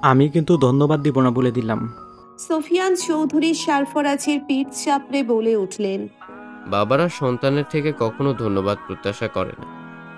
আমি কিন্তু ধন্যবাদ দিব না বলে দিলাম। সুফিয়ান চৌধুরী সারফরাজের পিঠ চাপড়ে বলে উঠলেন, বাবারা সন্তানের থেকে কখনো ধন্যবাদ প্রত্যাশা করে না।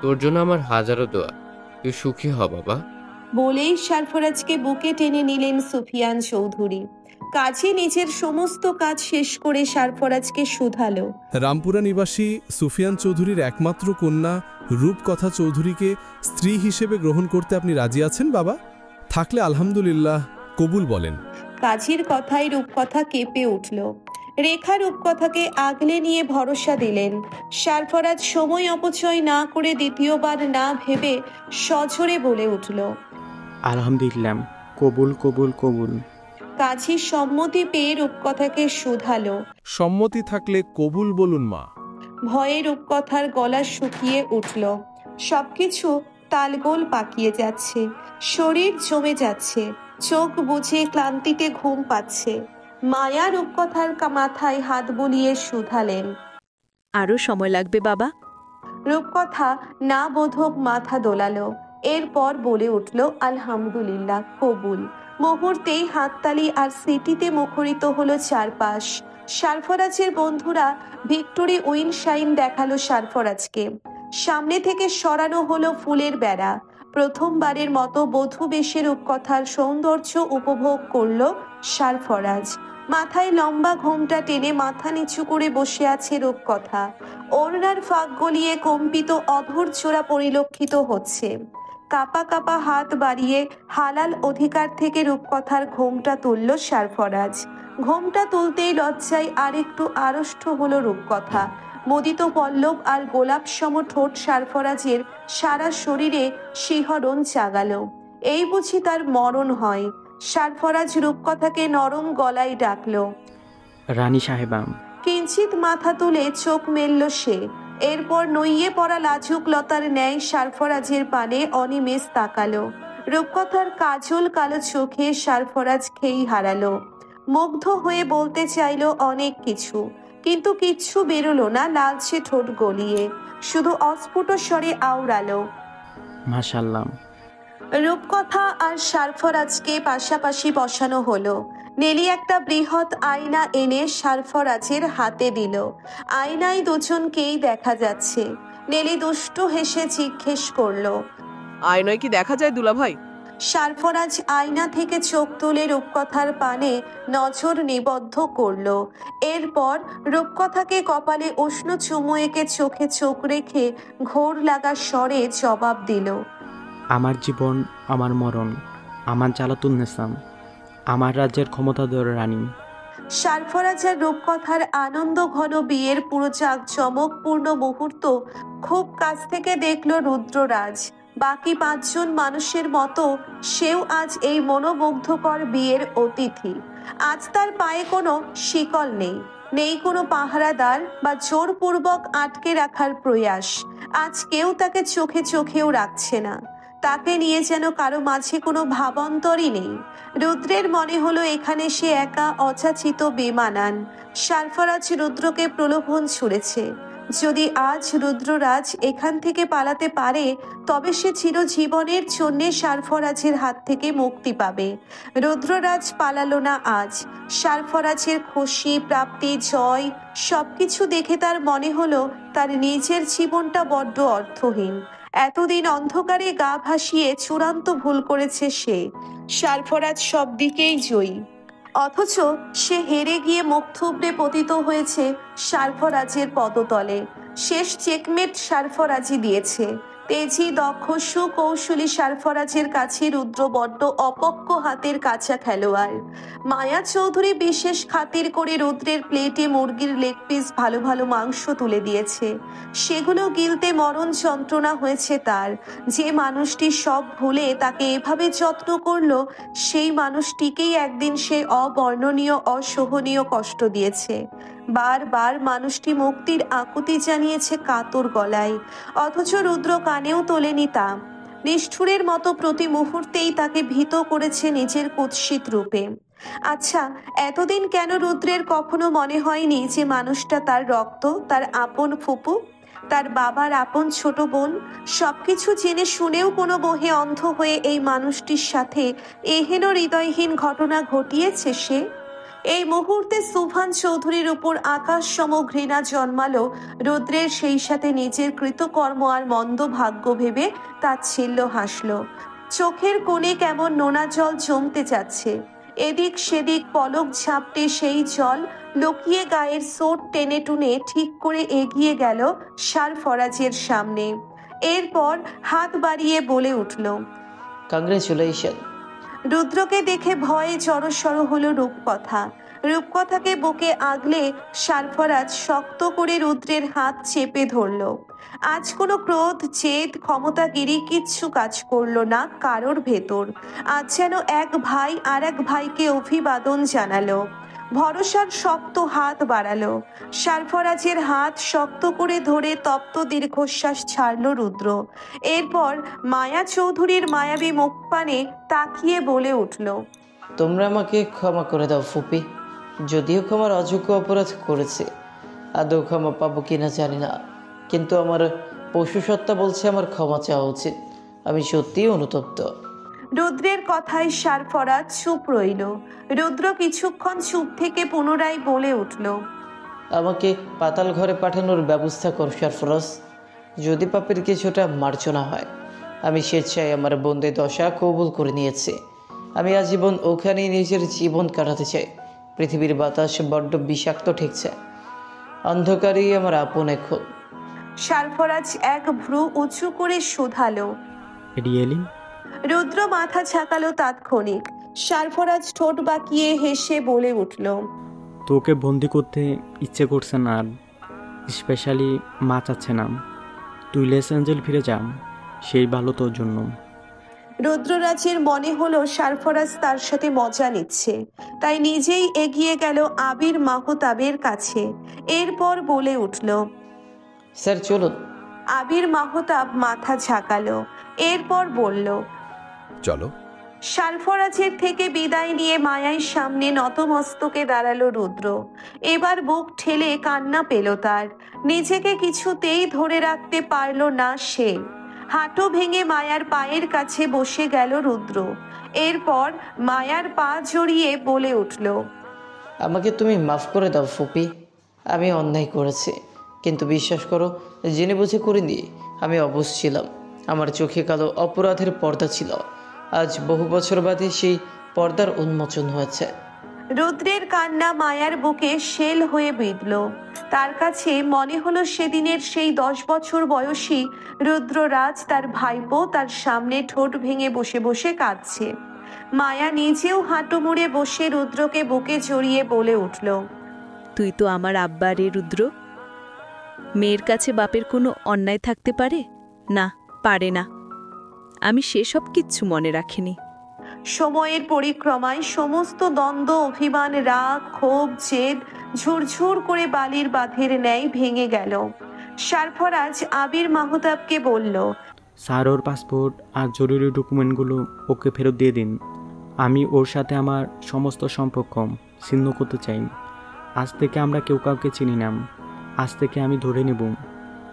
তোর জন্য আমার হাজারো দোয়া, তুই সুখী হ বাবা। বলেই সারফরাজকে বুকে টেনে নিলেন সুফিয়ান চৌধুরী। কাজে নিজের সমস্ত কাজ শেষ করে সারফরাজকে শুধালো, রামপুরা নিবাসী সুফিয়ান চৌধুরীর একমাত্র কন্যা রূপকথা চৌধুরীকে স্ত্রী হিসেবে গ্রহণ করতে আপনি রাজি আছেন বাবা? থাকলে আলহামদুলিল্লাহ, কবুল বলেন। কাজীর কথায় রূপকথা কেঁপে উঠল। রেখা রূপকথাকে আগলে নিয়ে ভরসা দিলেন। সারফরাজ সময় অপচয় না করে দ্বিতীয়বার না ভেবে সজোরে বলে উঠল, আলহামদুলিল্লাহ, কবুল কবুল কবুল। কাজী সম্মতি পেয়ে রূপকথাকে শুধালো। সম্মতি থাকলে কবুল বলুন মা। ভয়ে রূপকথার গলা শুকিয়ে উঠল। সবকিছু তালগোল পাকিয়ে যাচ্ছে, শরীর জমে যাচ্ছে, চোখ বুজে ক্লান্তিতে ঘুম পাচ্ছে। মায়া রূপকথার মাথায় হাত বুলিয়ে শুধালেন, আরো সময় লাগবে বাবা? রূপকথা না বোধক মাথা দোলালো। এরপর বলে উঠল, আলহামদুলিল্লাহ, কবুল। মুহূর্তেই হাততালি আর সিটিতে মুখরিত হলো চারপাশ। সারফরাজের বন্ধুরা ভিক্টোরি উইনশাইন দেখালো সারফরাজকে। সামনে থেকে সরানো হলো ফুলের বেড়া। প্রথমবারের মতো বধূ বেশে রূপকথার সৌন্দর্য উপভোগ করলো সারফরাজ। মাথায় লম্বা ঘোমটা টেনে মাথা নিচু করে বসে আছে রূপকথা। ওড়নার ফাঁক গলিয়ে কম্পিত অধর চোরা পরিলক্ষিত হচ্ছে। কাপা কাপা হাত বাড়িয়ে হালাল অধিকার থেকে রূপকথার ঘোমটা তুলল সারফরাজ। ঘোমটা তুলতেই লজ্জায় আরেকটু আড়ষ্ট হলো রূপকথা। মোদিত পল্লব আর গোলাপ সম ঠোঁট সারফরাজের সারা শরীরে শিহরণ জাগালো। এই বুঝি তার মরণ হয়। সারফরাজ রূপকথাকে নরম গলায় ডাকলো, রানী সাহেবা। কিঞ্চিত মাথা তুলে চোখ মেলল সে। এরপর নইয়ে পড়া লাজুক লতার ন্যায় সারফরাজের পানে অনিমেষ তাকালো। রূপকথার কাজল কালো চোখে সারফরাজ খেই হারালো। মুগ্ধ হয়ে বলতে চাইলো অনেক কিছু, কিন্তু কিচ্ছু বেরোলো না লালচে ঠোঁট গলিয়ে। শুধু অস্ফুট স্বরে আওড়ালো, মাশাআল্লাহ। রূপকথা আর সারফরাজকে পাশাপাশি বসানো হলো। নেলি একটা বৃহৎ আয়না এনে সারফরাজের হাতে দিল। আয়নায় দুজনকেই দেখা যাচ্ছে। নেলি দুষ্টু হেসে জিজ্ঞেস করলো, আয়নায় কি দেখা যায় দুলাভাই? সারফরাজ আয়না থেকে চোখ তুলে রূপকথার পানে নজর নিবদ্ধ করলো। এরপর রূপকথাকে কপালে উষ্ণ চুমু এঁকে চোখে চোখ রেখে ঘোর লাগা স্বরে জবাব দিল, আমার জীবন, আমার মরণ, আমার জ্বালাতুন নেসাম, আমার রাজ্যের ক্ষমতাধর রানী। সারফরাজ আর রূপকথার আনন্দ ঘন বিয়ের পুরো জাঁকজমকপূর্ণ মুহূর্ত খুব কাছ থেকে দেখলো রুদ্ররাজ। বাকি 5 জন মানুষের মতো সেও আজ এই মনোমুগ্ধকর বিয়ের অতিথি। আজ তার পায়ে কোনো শিকল নেই, নেই কোনো পাহারাদার বা জোরপূর্বক আটকে রাখার প্রয়াস। আজ কেউ তাকে চোখে চোখেও রাখছে না। তাকে নিয়ে যেন কারো মাঝে কোনো ভাবান্তরই নেই। রুদ্রের মনে হলো এখানে সে একা, অযাচিত, বেমানান। সারফরাজ রুদ্রকে প্রলোভন ছুড়েছে। যদি আজ রুদ্ররাজ এখান থেকে পালাতে পারে, তবে সে চিরজীবনের জন্যে সারফরাজের হাত থেকে মুক্তি পাবে। রুদ্ররাজ পালালো না আজ। সারফরাজের খুশি, প্রাপ্তি, জয় সবকিছু দেখে তার মনে হলো তার নিজের জীবনটা বড্ড অর্থহীন। এতদিন অন্ধকারে গা ভাসিয়ে চূড়ান্ত ভুল করেছে সে। সারফরাজ সব দিকেই জয়ী, অথচ সে হেরে গিয়ে মুখ থুবড়ে পতিত হয়েছে সারফরাজের পদতলে। শেষ চেকমেট সারফরাজই দিয়েছে। তেজি, দক্ষ, সুকৌশলী সারফরাজের কাছে রুদ্র বড্ড অপক্ষ হাতের কাঁচা খেলোয়াড়। মায়া চৌধুরী বিশেষ খাতির করে রুদ্রের প্লেটে মুরগির লেগ পিস, ভালো ভালো মাংস তুলে দিয়েছে। সেগুলো গিলতে মরণ যন্ত্রণা হয়েছে তার। যে মানুষটি সব ভুলে তাকে এভাবে যত্ন করলো, সেই মানুষটিকেই একদিন সে অবর্ণনীয়, অসহনীয় কষ্ট দিয়েছে। বারবার মানুষটি মুক্তির আকুতি জানিয়েছে কাতর গলায়, অথচ রুদ্র কানেও তোলেনি তা। নিষ্ঠুরের মতো প্রতি মুহূর্তেই তাকে ভীত করেছে নিজের কুৎসিত রূপে। আচ্ছা, এতদিন কেন রুদ্রের কখনো মনে হয়নি যে মানুষটা তার রক্ত, তার আপন ফুপু? তার বাবার আপন ছোট বোন। সবকিছু জেনে শুনেও কোনো মোহে অন্ধ হয়ে এই মানুষটির সাথে এহেন হৃদয়হীন ঘটনা ঘটিয়েছে সে। এই মুহূর্তে সুফান চৌধুরীর উপর আকাশ সম ঘৃণা জন্মালো রুদ্রের। সেই সাথে নিজের কৃতকর্ম আর মন্দ ভাগ্য ভেবে তাচ্ছিল্য হাসল। চোখের কোণে কেমন নোনা জল জমতে যাচ্ছে। এদিক সেদিক পলক ঝাপটে সেই জল লুকিয়ে গায়ের সোট টেনে টুনে ঠিক করে এগিয়ে গেল সারফরাজের সামনে। এরপর হাত বাড়িয়ে বলে উঠল, কংগ্রেচুলেশন। রুদ্রকে দেখে ভয়ে জড়সড় হলো রূপকথা। রূপকথাকে বুকে আগলে সারফরাজ শক্ত করে রুদ্রের হাত চেপে ধরল। আজ কোনো ক্রোধ, জেদ, ক্ষমতাগিরি কিচ্ছু কাজ করলো না কারোর ভেতর। আজ যেন এক ভাই আর এক ভাইকে অভিবাদন জানালো, ভরসার শক্ত হাত বাড়ালো। সারফরাজের হাত শক্ত করে ধরে তপ্ত দীর্ঘশ্বাস ছাড়ল রুদ্র। এরপর মায়া চৌধুরীর মায়াবী মুখপানে তাকিয়ে বলে উঠল, তোমরা আমাকে ক্ষমা করে দাও ফুপি। যদিও ক্ষমার অযোগ্য অপরাধ করেছে, আদৌ ক্ষমা পাবো কিনা জানি না, কিন্তু আমার পশুসত্তা বলছে আমার ক্ষমা চাওয়া উচিত। আমি সত্যিই অনুতপ্ত। রুদ্রের কথায় সারফরাজ চুপ রইল। রুদ্র কিছুক্ষণ চুপ থেকে পুনরায় বলে উঠল, আমাকে পাতাল ঘরে পাঠানোর ব্যবস্থা কর সারফরাজ। যদি পাপের কিছুটা মার্জনা হয়, আমি স্বেচ্ছায় আমার বন্দি দশা কবুল করে নিয়েছি। আমি আজীবন ওখানেই নিজের জীবন কাটাতে চাই। পৃথিবীর বাতাস বড্ড বিষাক্ত ঠেকছে, অন্ধকারেই আমার আপন এখন। সারফরাজ এক ভ্রু উঁচু করে শোধালো, রিয়েলি? রুদ্র মাথা ঝাঁকালো তাৎক্ষণিক। সারফরাজ ঠোঁট বাঁকিয়ে হেসে বলে উঠল, তোকে বন্দি করতে ইচ্ছে করছে না, আর স্পেশালি মা চাচ্ছে না। তুই লস অ্যাঞ্জেল ফিরে যা, সেই ভালো তোর জন্য। রুদ্ররাজের মনে হলো সারফরাজ তার সাথে মজা নিচ্ছে, তাই নিজেই এগিয়ে গেল আবির মাহতাবের কাছে। এরপর বলে উঠল, স্যার চলুন। আবির মাহতাব মাথা ঝাঁকালো। এরপর বলল, চলো। সারফরাজের থেকে বিদায় নিয়ে মায়ার সামনে নতমস্তকে দাঁড়ালো রুদ্র। এবার বুক ঠেলে কান্না পেল তার। নিজেকে কিছুতেই ধরে রাখতে পারল না সে। হাঁটু ভেঙে মায়ার পায়ের কাছে বসে গেল রুদ্র। এরপর মায়ার পা জড়িয়ে বলে উঠল, আমাকে তুমি মাফ করে দাও ফুপি। আমি অন্যায় করেছি, কিন্তু বিশ্বাস করো, জেনে বুঝে করিনি। আমি অবশ ছিলাম, আমার চোখে কালো অপরাধের পর্দা ছিল। আজ বহু বছর বাদে সেই পর্দার উন্মোচন হয়েছে। রুদ্রের কান্না মায়ার বুকে শেল হয়ে বিঁধল। তার কাছে মনে হলো সেদিনের সেই 10 বছর বয়সী রুদ্ররাজ, তার ভাইপো, তার সামনে ঠোঁট ভেঙে বসে বসে কাঁদছে। মায়া নিজেও হাঁটু মুড়ে বসে রুদ্রকে বুকে জড়িয়ে বলে উঠল, তুই তো আমার আব্বা রে রুদ্র। মেয়ের কাছে বাপের কোনো অন্যায় থাকতে পারে না? পারে না। আমি সেসব কিচ্ছু মনে রাখিনি। সময়ের পরিক্রমায় সমস্ত দ্বন্দ্ব, অভিমান, রাগ, ক্ষোভ, জেদ ঝুরঝুর করে বালির বাঁধের ন্যায় ভেঙে গেল। সারফরাজ আবির মাহতাবকে বলল, স্যার, ওর পাসপোর্ট আর জরুরি ডকুমেন্টগুলো ওকে ফেরত দিয়ে দিন। আমি ওর সাথে আমার সমস্ত সম্পর্ক ছিন্ন করতে চাই। আজ থেকে আমরা কেউ কাউকে চিনি না। আজ থেকে আমি ধরে নেব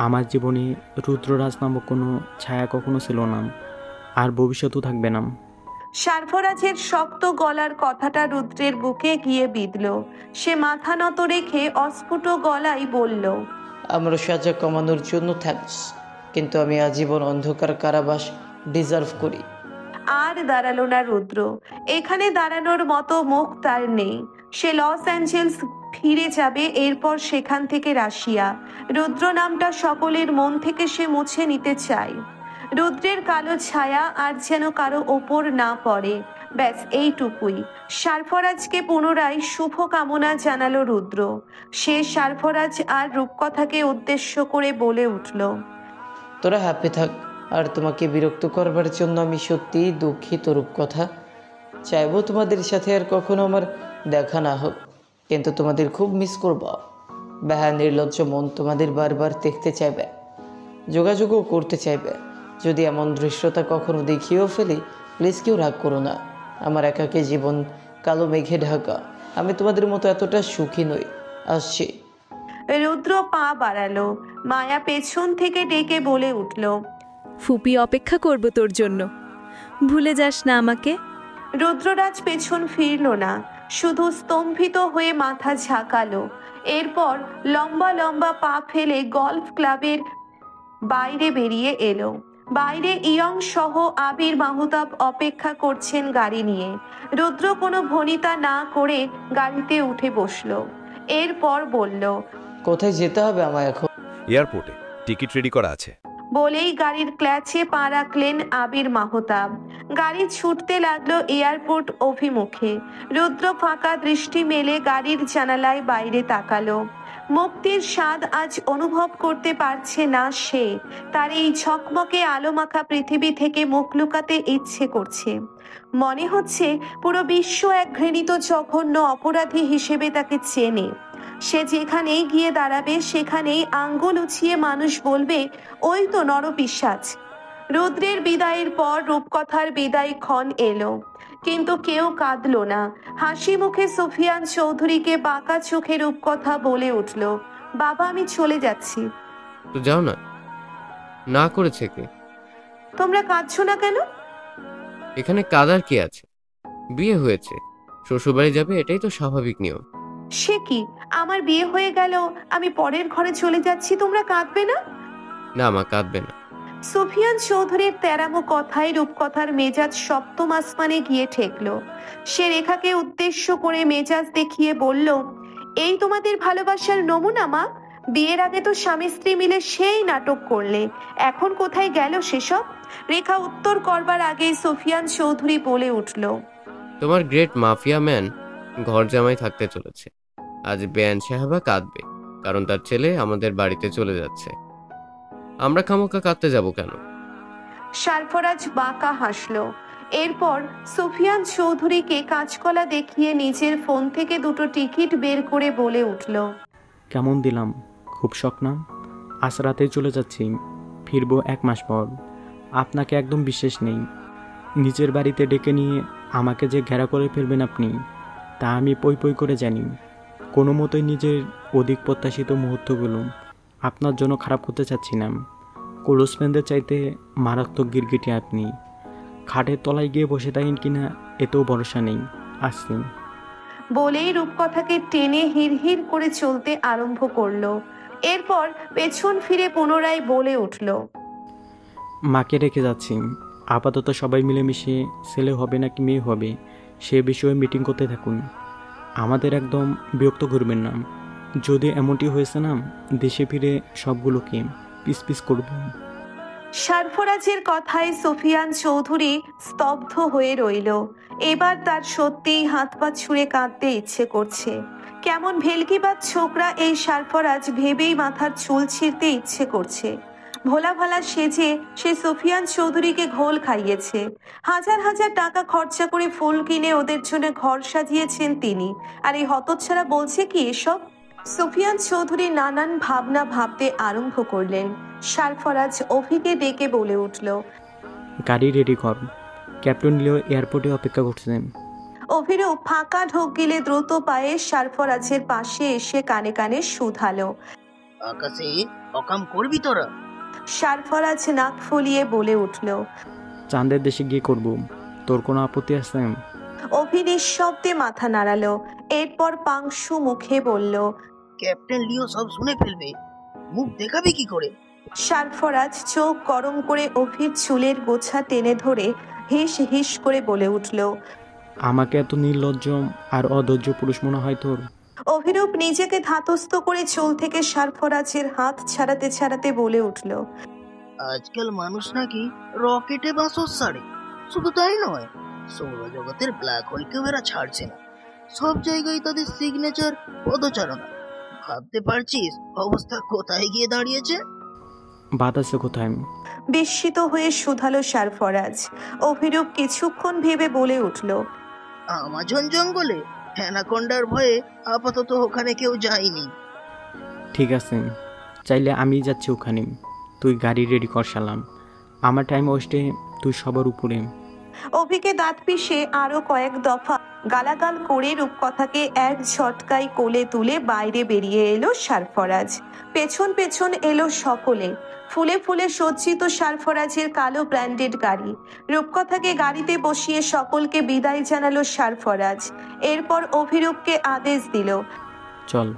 আমার জীবনে রুদ্ররাজ নামক কোনো ছায়া কখনো ছিল না, আর ভবিষ্যতেও থাকবে না। সারফরাজের শক্ত গলার কথাটা রুদ্রের বুকে গিয়ে বিঁধল। সে মাথা নত রেখে অস্ফুট গলায় বলল, আমার সাজা কমানোর জন্য থ্যাঙ্কস, কিন্তু আমি আজীবন অন্ধকার কারাবাস ডিজার্ভ করি। আর দাঁড়ালো না রুদ্র। এখানে দাঁড়ানোর মতো মুখ তার নেই। সে লস অ্যাঞ্জেলস ফিরে যাবে, এরপর সেখান থেকে রাশিয়া। রুদ্র নামটা সকলের মন থেকে সে মুছে নিতে চায়। রুদ্রের কালো ছায়া আর যেন কারো ওপর না পড়ে, ব্যাস এইটুকুই। সারফরাজকে পুনরায় শুভ কামনা জানালো রুদ্র। সে সারফরাজ আর রূপকথাকে উদ্দেশ্য করে বলে উঠল, তোরা হ্যাপি থাক। আর তোমাকে বিরক্ত করবার জন্য আমি সত্যিই দুঃখিত রূপকথা। চাইবো তোমাদের সাথে আর কখনো আমার দেখা না হোক, কিন্তু তোমাদের খুব মিস করব। বেহা নির্লজ্জ মন তোমাদের বারবার দেখতে চাইবে, যোগাযোগও করতে চাইবে। যদি এমন দৃশ্যতা কখনো দেখিয়েও ফেলি, প্লিজ কেউ রাগ করো না। আমার একাকী জীবন কালো মেঘে ঢাকা। আমি তোমাদের মতো এতটা সুখী নই। আসছি। রুদ্র পা বাড়ালো। মায়া পেছন থেকে ডেকে বলে উঠল। ফুপি অপেক্ষা করব তোর জন্য, ভুলে যাস না আমাকে। রুদ্ররাজ পেছন ফিরল না, শুধু স্তম্ভিত হয়ে মাথা ঝাঁকালো। এরপর লম্বা লম্বা পা ফেলে গলফ ক্লাবের বাইরে বেরিয়ে এলো। বাইরে ইয়ং সহ আবির মাহতাব অপেক্ষা করছেন গাড়ি নিয়ে। রুদ্র কোনো ভনিতা না করে গাড়িতে উঠে বসলো। এরপর বলল, কোথায় যেতে হবে আমায় এখন? এয়ারপোর্টে টিকিট রেডি করা আছে। বলেই গাড়ির ক্ল্যাচে পা রাখলেন আবির মাহতাব। গাড়ি ছুটতে লাগলো এয়ারপোর্ট অভিমুখে। রুদ্র ফাঁকা দৃষ্টি মেলে গাড়ির জানালায় বাইরে তাকালো। মুক্তির স্বাদ আজ অনুভব করতে পারছে না সে। তার এই ঝকমকে আলোমাখা পৃথিবী থেকে মুখ লুকাতে ইচ্ছে করছে। মনে হচ্ছে পুরো বিশ্ব এক ঘৃণিত জঘন্য অপরাধী হিসেবে তাকে চেনে। সে যেখানেই গিয়ে দাঁড়াবে সেখানেই আঙ্গুল উঁচিয়ে মানুষ বলবে, ওই তো নরপিশাচ। রুদ্রের বিদায়ের পর রূপকথার বিদায় ক্ষণ এলো, কিন্তু কেউ কাঁদলো না। হাসি মুখে সুফিয়ান চৌধুরীকে বাঁকা চোখে রূপকথা বলে উঠল, বাবা আমি চলে যাচ্ছি। তো যাও না, না করেছে কে? তোমরা কাঁদছো না কেন? এখানে কাদার কি আছে? বিয়ে হয়েছে, শ্বশুরবাড়ি যাবে, এটাই তো স্বাভাবিক নিয়ম। সে কি, আমার বিয়ে হয়ে গেল, আমি পরের ঘরে চলে যাচ্ছি, তোমরা কাঁদবে না? না মা, কাঁদবে না। সুফিয়ান চৌধুরীর তেরামো কথায় রূপকথার মেজাজ সপ্তম আসমানে গিয়ে ঠেকলো। সে রেখাকে উদ্দেশ্য করে মেজাজ দেখিয়ে বলল, এই তোমাদের ভালোবাসার নমুনা মা? বিয়ের আগে তো স্বামী স্ত্রী মিলে সেই নাটক করলে, এখন কোথায় গেল সেসব? রেখা উত্তর করবার আগেই সুফিয়ান চৌধুরী বলে উঠল, তোমার গ্রেট মাফিয়া ম্যান ঘর জামাই থাকতে চলেছে। আজ বেয়ান সাহেবা কাঁদবে, কারণ তার ছেলে আমাদের বাড়িতে চলে যাচ্ছে। আমরা খামোকা কাঁদতে যাব কেন? সারফরাজ বাঁকা হাসলো। এরপর সুফিয়ান চৌধুরীকে কাঁচকলা দেখিয়ে নিজের ফোন থেকে দুটো টিকিট বের করে বলে উঠল, কেমন দিলাম? খুব শখ না? আজ রাতে চলে যাচ্ছি, ফিরবো 1 মাস পর। আপনাকে একদম বিশ্বাস নেই। নিজের বাড়িতে ডেকে নিয়ে আমাকে যে ঘেরা করে ফেলবেন আপনি, তা আমি পই পই করে জানি। কোনো মতোই নিজের অধিক প্রত্যাশিত মুহূর্তগুলো আপনার জন্য খারাপ করতে চাচ্ছি না। ক্লোজফ্রেন্ডের চাইতে মারাত্মক গিরগিটি আপনি। খাটের তলায় গিয়ে বসে থাকেন কিনা এতেও ভরসা নেই। আসছি। বলেই রূপকথাকে টেনে হিড়হিড় করে চলতে আরম্ভ করলো। এরপর পেছন ফিরে পুনরায় বলে উঠল, মাকে রেখে যাচ্ছি। আপাতত সবাই মিলেমিশে ছেলে হবে নাকি মেয়ে হবে সে বিষয়ে মিটিং করতে থাকুন। আমাদের একদম বিরক্ত করবেন না। যদি এমনটি হয়েছে না, দেশে ফিরে সবগুলোকে পিস পিস করব। সারফরাজের কথায় সুফিয়ান চৌধুরী স্তব্ধ হয়ে রইল। এবার তার সত্যিই হাত পা ছুঁড়ে কাঁদতে ইচ্ছে করছে। কেমন ভেলকিবাজ ছোকরা এই সারফরাজ, ভেবেই মাথার চুল ছিঁড়তে ইচ্ছে করছে। ভোলা ভালা সেজে সে সুফিয়ান চৌধুরীকে ঘোল খাইয়েছে। হাজার হাজার টাকা খরচা করে ফুল কিনে ওদের জন্য ঘর সাজিয়েছেন তিনি, আর এই হতচ্ছাড়া বলছে কি এসব? সুফিয়ান চৌধুরী নানান ভাবনা ভাবতে আরম্ভ করলেন। সারফরাজ অভিকে ডেকে বলে উঠল, গাড়ি রেডি কর, ক্যাপ্টেন লিও এয়ারপোর্টে অপেক্ষা করছেন। অভিরও ফাঁকা ঢোক গিলে দ্রুত পায়ে সারফরাজের পাশে এসে কানে কানে শুধালো, আকাশে অকাম করবি তোরা? সারফরাজ নাক ফুলিয়ে বলে উঠল, চাঁদের দেশে গিয়ে করব। তোর কোনো আপত্তি আছে? অভি নিঃশব্দে মাথা নাড়ালো। এরপর পাংশু মুখে বলল, ক্যাপ্টেন লিও সব শুনে ফেলবে, মুখ দেখাবি কি করে? সারফরাজ চোখ গরম করে অভির চুলের গোছা টেনে ধরে হিস হিস করে বলে উঠল, আমাকে এত নির্লজ্জ আর অধৈর্য পুরুষ মনে হয় তোর? অভিরূপ নিজেকে ধাতস্থ করে চুল থেকে সারফরাজের হাত ছাড়াতে ছাড়াতে বলে উঠল, আজকাল মানুষ নাকি রকেটে বাসর সারে। শুধু তাই নয়, সৌরজগতের ব্ল্যাক হোলকেও এরা ছাড়ছে না। সব জায়গায় তাদের সিগনেচার পদচারণা। ভাবতে পারছিস অবস্থা কোথায় গিয়ে দাঁড়িয়েছে? বাতাসে কোথায়? বিস্মিত হয়ে শুধালো সারফরাজ। অভিরূপ কিছুক্ষণ ভেবে বলে উঠল, আমাজন জঙ্গলে অ্যানাকোন্ডার ভয়ে আপাতত ওখানে কেউ যায়নি। ঠিক আছে, চাইলে আমি যাচ্ছি ওখানে। তুই গাড়ি রেডি কর শালাম। আমার টাইম ওয়েস্টে তুই সবার উপরে। অভিকে দাঁত পিষে আরো কয়েক দফা গালাগাল করে রূপকথাকে এক ঝটকায় কোলে তুলে বাইরে বেরিয়ে এলো সারফরাজ। পেছন পেছন এলো সকলে। ফুলে ফুলে সজ্জিত সারফরাজের কালো ব্র্যান্ডেড গাড়ি। রূপকথাকে গাড়িতে বসিয়ে সকলকে বিদায় জানালো সারফরাজ। এরপর অভিরূপকে আদেশ দিল, চল।